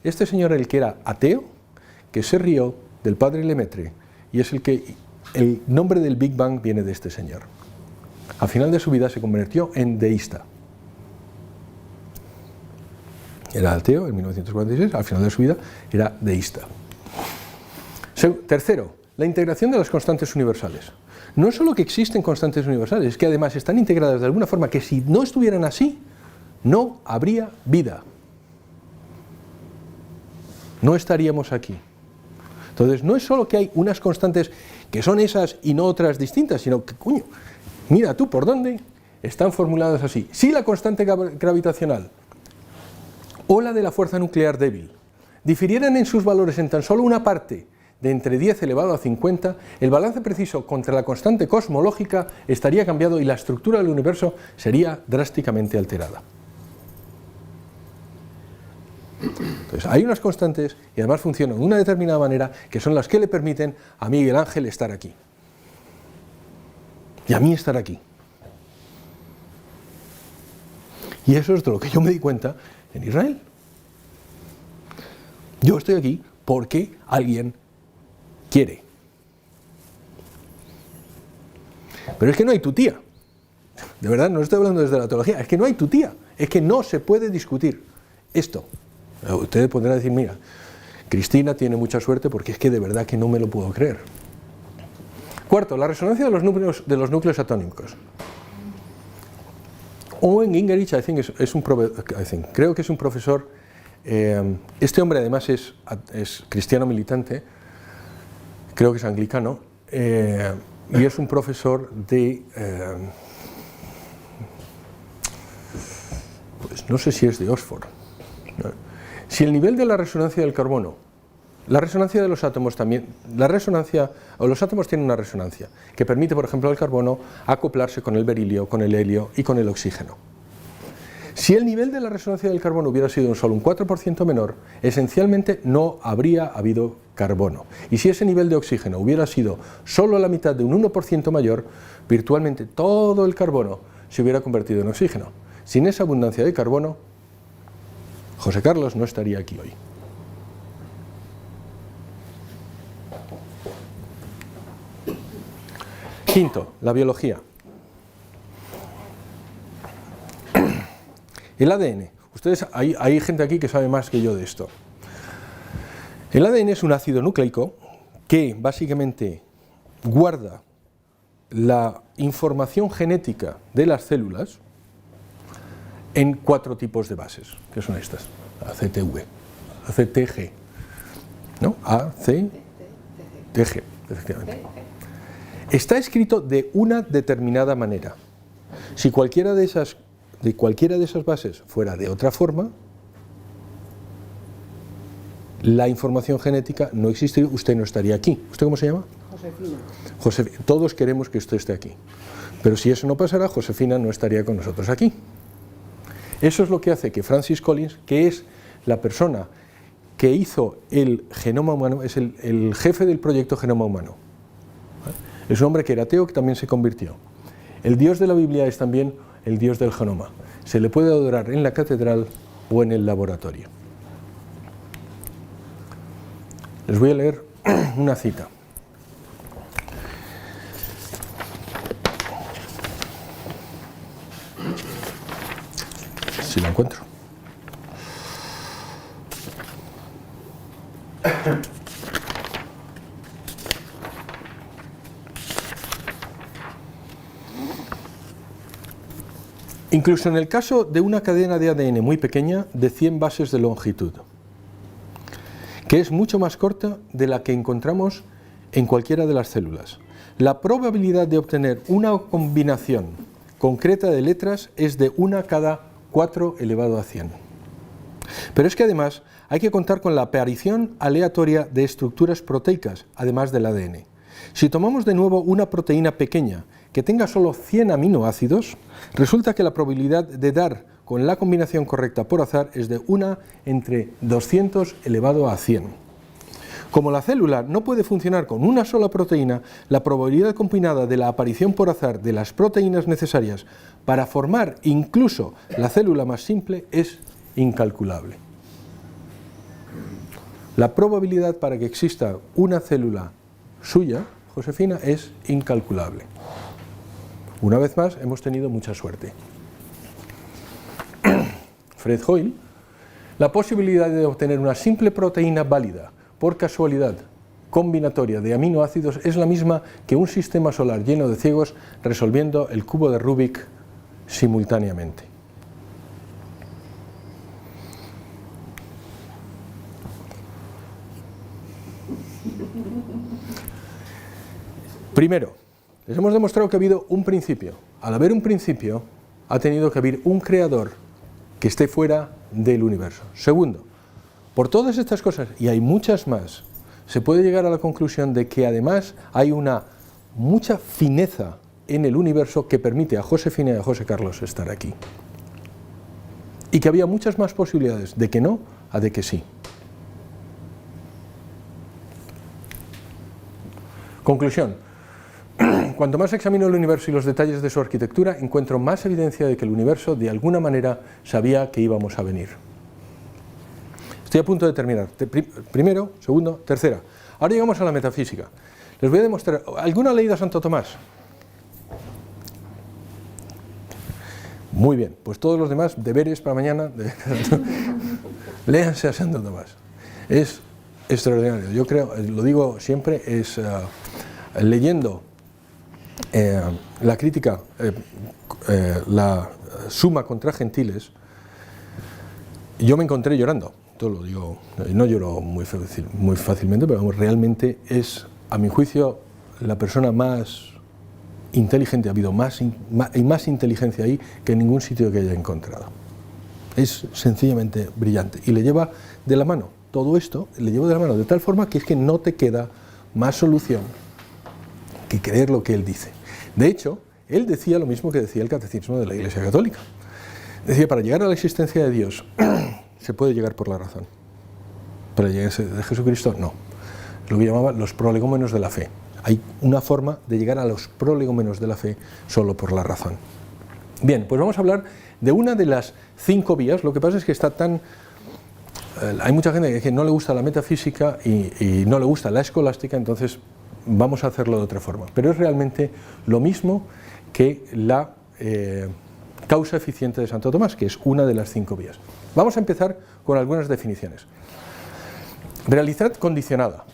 [SPEAKER 1] este señor el que era ateo, que se rió del padre Lemaitre, y es el nombre del Big Bang viene de este señor. Al final de su vida se convirtió en deísta. Era ateo en 1946, al final de su vida era deísta. Tercero, la integración de las constantes universales. No es solo que existen constantes universales, es que además están integradas de alguna forma que si no estuvieran así, no habría vida. No estaríamos aquí. Entonces, no es solo que hay unas constantes que son esas y no otras distintas, sino que, coño, mira tú por dónde están formuladas así. Si la constante gravitacional o la de la fuerza nuclear débil difirieran en sus valores en tan solo una parte de entre 10 elevado a 50, el balance preciso contra la constante cosmológica estaría cambiado y la estructura del universo sería drásticamente alterada. Entonces, hay unas constantes y además funcionan de una determinada manera que son las que le permiten a Miguel Ángel estar aquí. Y a mí estar aquí. Y eso es de lo que yo me di cuenta en Israel. Yo estoy aquí porque alguien quiere. Pero es que no hay tutía. De verdad, no estoy hablando desde la teología. Es que no hay tutía. Es que no se puede discutir esto. Ustedes podrán decir, mira, Cristina tiene mucha suerte porque es que de verdad que no me lo puedo creer. Cuarto, la resonancia de los núcleos atómicos. Owen Gingerich, creo que es un profesor, este hombre además es cristiano militante, creo que es anglicano, y es un profesor de, pues no sé si es de Oxford. Si el nivel de la resonancia del carbono, la resonancia de los átomos también, los átomos tienen una resonancia que permite, por ejemplo, al carbono acoplarse con el berilio, con el helio y con el oxígeno. Si el nivel de la resonancia del carbono hubiera sido solo un 4% menor, esencialmente no habría habido carbono. Y si ese nivel de oxígeno hubiera sido solo la mitad de un 1% mayor, virtualmente todo el carbono se hubiera convertido en oxígeno. Sin esa abundancia de carbono, José Carlos no estaría aquí hoy. Quinto, la biología. El ADN. Ustedes, hay gente aquí que sabe más que yo de esto. El ADN es un ácido nucleico que básicamente guarda la información genética de las células en 4 tipos de bases, que son estas: ACTV, ACTG, ¿no? ACTG, efectivamente. Está escrito de una determinada manera. Si cualquiera de esas bases fuera de otra forma, la información genética no existiría, usted no estaría aquí. ¿Usted cómo se llama? Josefina. Todos queremos que usted esté aquí. Pero si eso no pasara, Josefina no estaría con nosotros aquí. Eso es lo que hace que Francis Collins, que es la persona que hizo el genoma humano, es el jefe del proyecto Genoma Humano. Es un hombre que era ateo, que también se convirtió. El Dios de la Biblia es también el Dios del genoma. Se le puede adorar en la catedral o en el laboratorio. Les voy a leer una cita. Si la encuentro. Incluso en el caso de una cadena de ADN muy pequeña, de 100 bases de longitud, que es mucho más corta de la que encontramos en cualquiera de las células, la probabilidad de obtener una combinación concreta de letras es de 1 cada 4 elevado a 100. Pero es que además hay que contar con la aparición aleatoria de estructuras proteicas, además del ADN. Si tomamos de nuevo una proteína pequeña que tenga solo 100 aminoácidos, resulta que la probabilidad de dar con la combinación correcta por azar es de 1 entre 200 elevado a 100. Como la célula no puede funcionar con una sola proteína, la probabilidad combinada de la aparición por azar de las proteínas necesarias para formar incluso la célula más simple es incalculable. La probabilidad para que exista una célula suya, Josefina, es incalculable. Una vez más, hemos tenido mucha suerte. Fred Hoyle, la posibilidad de obtener una simple proteína válida por casualidad combinatoria de aminoácidos es la misma que un sistema solar lleno de ciegos resolviendo el cubo de Rubik simultáneamente. Primero, les hemos demostrado que ha habido un principio. Al haber un principio, ha tenido que haber un creador que esté fuera del universo. Segundo, por todas estas cosas, y hay muchas más, se puede llegar a la conclusión de que además hay mucha fineza en el universo que permite a Josefina y a José Carlos estar aquí. Y que había muchas más posibilidades de que no a de que sí. Conclusión. Cuanto más examino el universo y los detalles de su arquitectura, encuentro más evidencia de que el universo de alguna manera sabía que íbamos a venir. Estoy a punto de terminar. Primero, segundo, tercera. Ahora llegamos a la metafísica. Les voy a demostrar. ¿Alguno ha leído a Santo Tomás? Muy bien, pues todos los demás, deberes para mañana, léanse a Santo Tomás. Es extraordinario. Yo creo, lo digo siempre, es leyendo la crítica, la Suma contra Gentiles, yo me encontré llorando. Todo lo digo, no lloro muy fácilmente, pero vamos, realmente es, a mi juicio, la persona más inteligente. Ha habido más inteligencia ahí que en ningún sitio que haya encontrado. Es sencillamente brillante y le lleva de la mano. Todo esto le lleva de la mano de tal forma que es que no te queda más solución que creer lo que él dice. De hecho, él decía lo mismo que decía el Catecismo de la Iglesia Católica. Decía, para llegar a la existencia de Dios se puede llegar por la razón. Para llegar a Jesucristo, no. Lo que llamaba los prolegómenos de la fe. Hay una forma de llegar a los prolegómenos de la fe solo por la razón. Bien, pues vamos a hablar de una de las 5 vías. Lo que pasa es que está tan... hay mucha gente que no le gusta la metafísica y no le gusta la escolástica, entonces vamos a hacerlo de otra forma. Pero es realmente lo mismo que la causa eficiente de Santo Tomás, que es una de las 5 vías. Vamos a empezar con algunas definiciones. Realidad condicionada.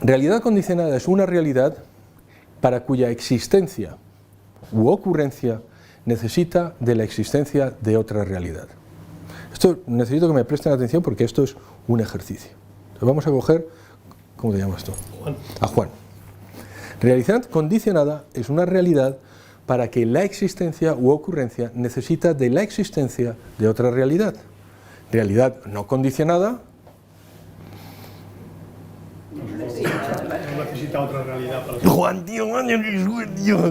[SPEAKER 1] Realidad condicionada es una realidad para cuya existencia u ocurrencia necesita de la existencia de otra realidad. Esto necesito que me presten atención porque esto es un ejercicio. Entonces vamos a coger, ¿cómo te llamas tú?
[SPEAKER 3] Juan.
[SPEAKER 1] A Juan. Realidad condicionada es una realidad para que la existencia u ocurrencia necesita de la existencia de otra realidad. Realidad no condicionada.
[SPEAKER 3] No necesita otra realidad para ser.
[SPEAKER 1] Juan, tío,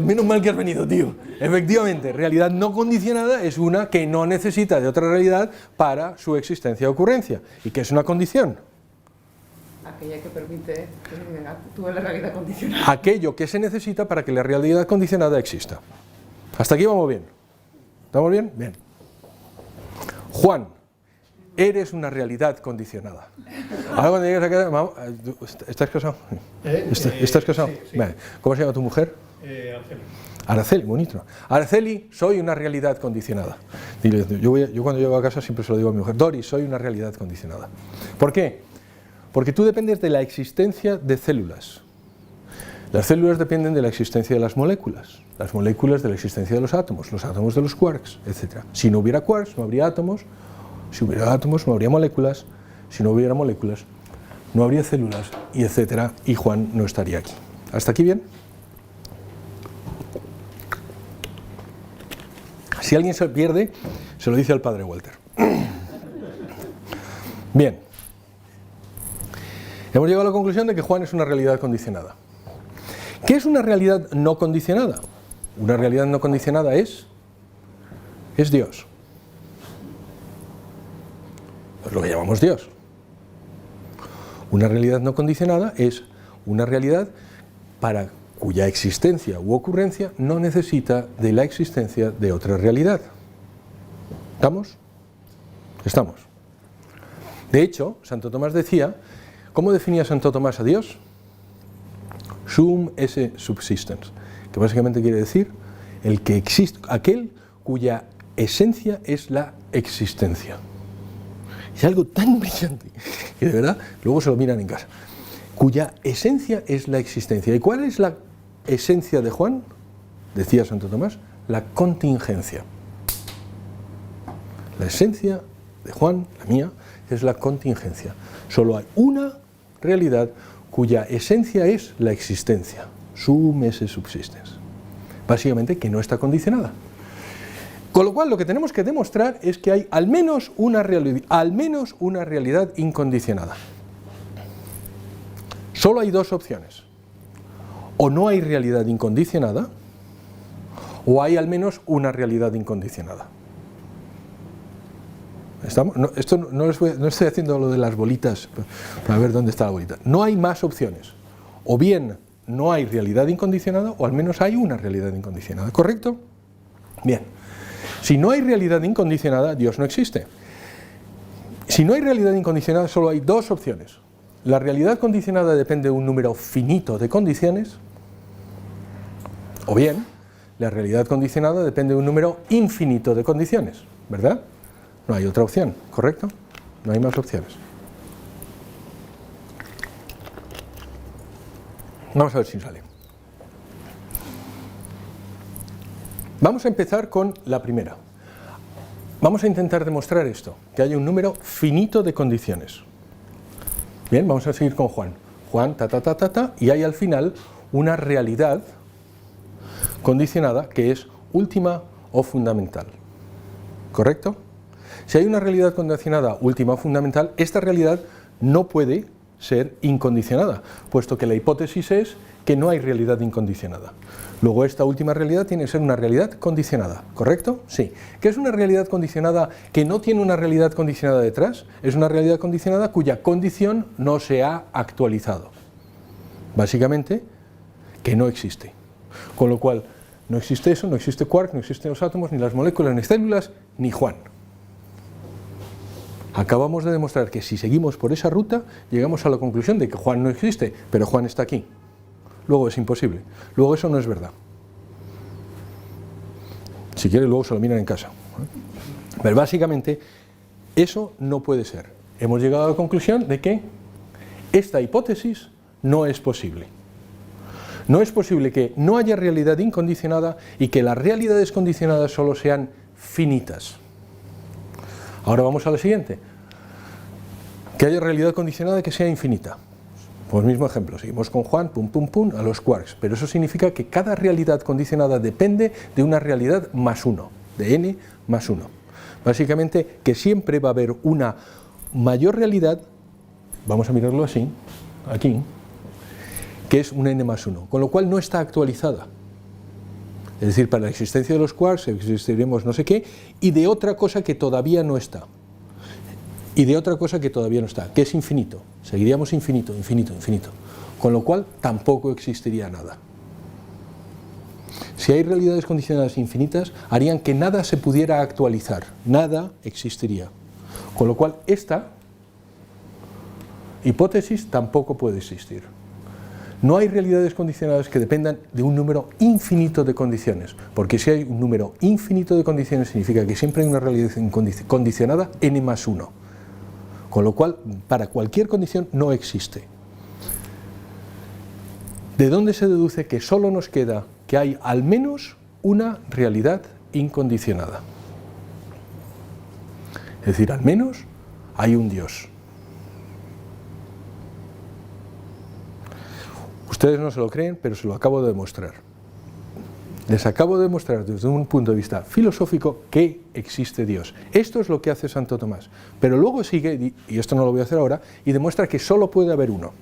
[SPEAKER 1] menos mal que has venido, tío. Efectivamente, realidad no condicionada es una que no necesita de otra realidad para su existencia o ocurrencia. ¿Y qué es una condición?
[SPEAKER 4] Aquella que permite que actúe la realidad condicionada.
[SPEAKER 1] Aquello que se necesita para que la realidad condicionada exista. ¿Hasta aquí vamos bien? ¿Estamos bien? Bien. Juan, eres una realidad condicionada. Ahora cuando llegues a casa, ¿estás casado? ¿Estás casado?
[SPEAKER 3] Sí, sí.
[SPEAKER 1] Vale. ¿Cómo se llama tu mujer?
[SPEAKER 3] Araceli.
[SPEAKER 1] Araceli, bonito. Araceli, soy una realidad condicionada. Dile, yo cuando llego a casa siempre se lo digo a mi mujer, Doris, soy una realidad condicionada. ¿Por qué? Porque tú dependes de la existencia de células. Las células dependen de la existencia de las moléculas de la existencia de los átomos de los quarks, etc. Si no hubiera quarks, no habría átomos, si hubiera átomos, no habría moléculas, si no hubiera moléculas, no habría células, y etc. Y Juan no estaría aquí. ¿Hasta aquí bien? Si alguien se pierde, se lo dice al padre Walter. Bien. Hemos llegado a la conclusión de que Juan es una realidad condicionada. ¿Qué es una realidad no condicionada? Una realidad no condicionada es Dios. Es lo que llamamos Dios. Una realidad no condicionada es una realidad para cuya existencia u ocurrencia no necesita de la existencia de otra realidad. ¿Estamos? Estamos. De hecho, Santo Tomás decía, ¿cómo definía Santo Tomás a Dios? Sum esse subsistens, que básicamente quiere decir el que existe, aquel cuya esencia es la existencia. Es algo tan brillante que de verdad luego se lo miran en casa. Cuya esencia es la existencia. ¿Y cuál es la esencia de Juan? Decía Santo Tomás, la contingencia. La esencia de Juan, la mía, es la contingencia. Solo hay una realidad cuya esencia es la existencia. Sum esse subsistens. Básicamente que no está condicionada. Con lo cual lo que tenemos que demostrar es que hay al menos una realidad incondicionada. Solo hay dos opciones. O no hay realidad incondicionada, o hay al menos una realidad incondicionada. ¿Estamos? No, esto no estoy haciendo lo de las bolitas para ver dónde está la bolita. No hay más opciones. O bien no hay realidad incondicionada, o al menos hay una realidad incondicionada. ¿Correcto? Bien. Si no hay realidad incondicionada, Dios no existe. Si no hay realidad incondicionada, solo hay dos opciones. La realidad condicionada depende de un número finito de condiciones, o bien la realidad condicionada depende de un número infinito de condiciones, ¿verdad? No hay otra opción, ¿correcto? No hay más opciones. Vamos a ver si sale. Vamos a empezar con la primera. Vamos a intentar demostrar esto, que haya un número finito de condiciones. Bien, vamos a seguir con Juan. Juan, y hay al final una realidad condicionada que es última o fundamental. ¿Correcto? Si hay una realidad condicionada última o fundamental, esta realidad no puede ser incondicionada, puesto que la hipótesis es que no hay realidad incondicionada. Luego esta última realidad tiene que ser una realidad condicionada, ¿correcto? Sí. ¿Qué es una realidad condicionada que no tiene una realidad condicionada detrás? Es una realidad condicionada cuya condición no se ha actualizado. Básicamente, que no existe. Con lo cual, no existe eso, no existe quark, no existen los átomos, ni las moléculas, ni células, ni Juan. Acabamos de demostrar que si seguimos por esa ruta, llegamos a la conclusión de que Juan no existe, pero Juan está aquí. Luego es imposible. Luego eso no es verdad. Si quiere, luego se lo miran en casa. Pero básicamente, eso no puede ser. Hemos llegado a la conclusión de que esta hipótesis no es posible. No es posible que no haya realidad incondicionada y que las realidades condicionadas solo sean finitas. Ahora vamos a la siguiente. Que haya realidad condicionada que sea infinita. Pues mismo ejemplo, seguimos con Juan, pum, pum, pum, a los quarks. Pero eso significa que cada realidad condicionada depende de una realidad más 1, de n más 1. Básicamente que siempre va a haber una mayor realidad, vamos a mirarlo así, aquí, que es un n más 1, con lo cual no está actualizada. Es decir, para la existencia de los quarks existiremos no sé qué, y de otra cosa que todavía no está. Y de otra cosa que todavía no está, que es infinito. Seguiríamos infinito, infinito, infinito. Con lo cual tampoco existiría nada. Si hay realidades condicionadas infinitas, harían que nada se pudiera actualizar. Nada existiría. Con lo cual esta hipótesis tampoco puede existir. No hay realidades condicionadas que dependan de un número infinito de condiciones, porque si hay un número infinito de condiciones significa que siempre hay una realidad condicionada n más 1, con lo cual para cualquier condición no existe. ¿De dónde se deduce que solo nos queda que hay al menos una realidad incondicionada? Es decir, al menos hay un Dios. Ustedes no se lo creen, pero se lo acabo de demostrar. Les acabo de demostrar desde un punto de vista filosófico que existe Dios. Esto es lo que hace Santo Tomás. Pero luego sigue, y esto no lo voy a hacer ahora, y demuestra que solo puede haber uno.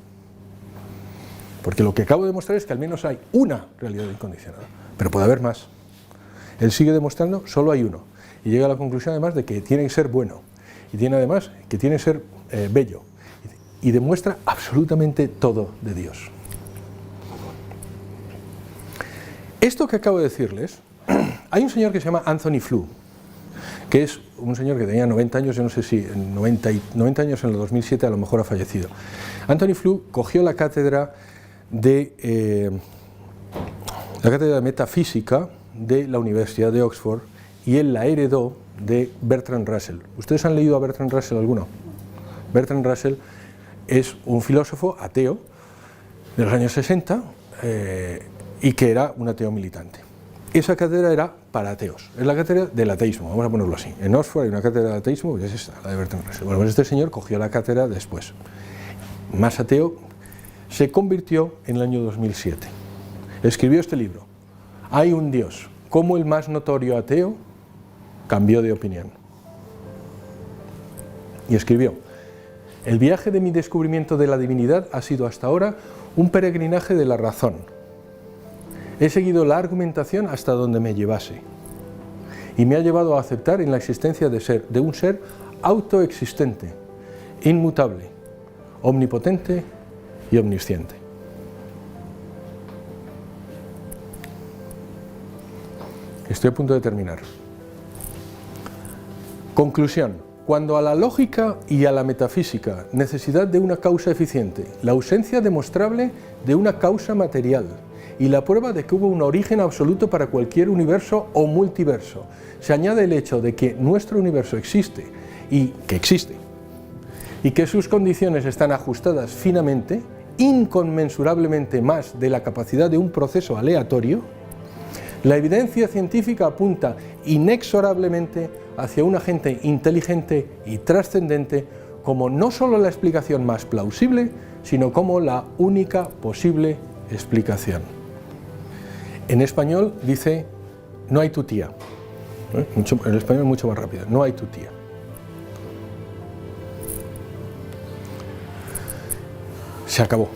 [SPEAKER 1] Porque lo que acabo de demostrar es que al menos hay una realidad incondicionada, pero puede haber más. Él sigue demostrando, solo hay uno. Y llega a la conclusión además de que tiene que ser bueno. Y tiene además que tiene que ser bello. Y demuestra absolutamente todo de Dios. Esto que acabo de decirles, hay un señor que se llama Anthony Flew, que es un señor que tenía 90 años, yo no sé si 90 años en el 2007 a lo mejor ha fallecido. Anthony Flew cogió la cátedra de metafísica de la Universidad de Oxford y él la heredó de Bertrand Russell. ¿Ustedes han leído a Bertrand Russell alguno? Bertrand Russell es un filósofo ateo de los años 60 y que era un ateo militante. Esa cátedra era para ateos, es la cátedra del ateísmo, vamos a ponerlo así. En Oxford hay una cátedra de ateísmo, pues es esta, la de Bertrand Russell. Bueno, pues este señor cogió la cátedra después, más ateo, se convirtió en el año 2007. Escribió este libro, Hay un Dios, cómo el más notorio ateo cambió de opinión. Y escribió, el viaje de mi descubrimiento de la divinidad ha sido hasta ahora un peregrinaje de la razón. He seguido la argumentación hasta donde me llevase y me ha llevado a aceptar en la existencia de un ser autoexistente, inmutable, omnipotente y omnisciente. Estoy a punto de terminar. Conclusión. Cuando a la lógica y a la metafísica, necesidad de una causa eficiente, la ausencia demostrable de una causa material y la prueba de que hubo un origen absoluto para cualquier universo o multiverso, se añade el hecho de que nuestro universo existe y que sus condiciones están ajustadas finamente, inconmensurablemente más de la capacidad de un proceso aleatorio, la evidencia científica apunta inexorablemente hacia un agente inteligente y trascendente como no solo la explicación más plausible, sino como la única posible explicación. En español dice, no hay tu tía. En español es mucho más rápido, no hay tu tía. Se acabó.